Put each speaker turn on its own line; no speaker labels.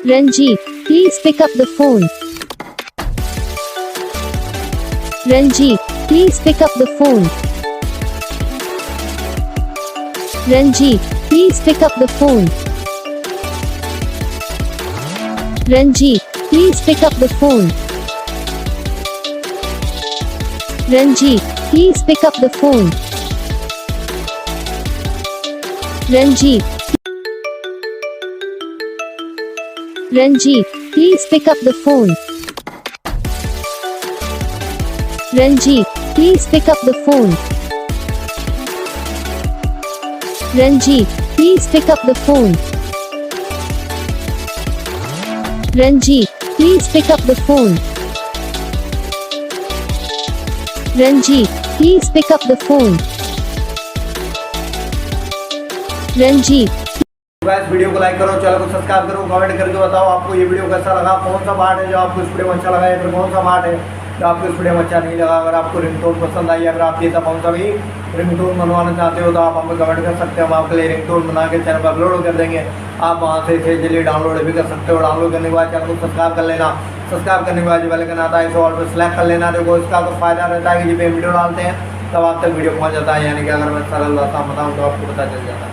Ranjeet, please pick up the phone. Ranjeet, please pick up the phone. Ranjeet, please pick up the phone. Ranjeet, please pick up the phone. Ranjeet, please pick up the phone. Ranjeet. Ranjeet, please pick up the phone. Ranjeet, please pick up the phone. Ranjeet, please pick up the phone. Ranjeet, please pick up the phone. Ranjeet, please pick up the phone. Ranjeet.
Guys video को like करो, channel को subscribe करो, comment करके बताओ आपको ये video कैसा लगा, कौन सा पार्ट है जो आपको इस वीडियो में अच्छा लगा या फिर कौन सा पार्ट है जो आपको इस वीडियो में अच्छा नहीं लगा। अगर आपको रिंगटोन पसंद आई, अगर आप ये सब कौन सा भी रिंगटोन बनवाना चाहते हो तो आप हमें कमेंट कर सकते हो। हम आपके लिए रिंगटोन बना के चैनल पर अपलोड कर देंगे। आप वहाँ से इसे जल्दी डाउनलोड भी कर सकते हो। डाउनलोड करने के बाद चैनल को सब्सक्राइब कर लेना। सब्सक्राइब करने के बाद जो बेल आइकन आता है इसे ऑल पर सेलेक्ट कर लेना। देखो इसका तो फायदा रहता है कि जब वीडियो डालते हैं तब आप तक वीडियो पहुँच जाता है, यानी कि अगर मैं सरल रास्ता बताऊँ तो आपको पता चल जाता है।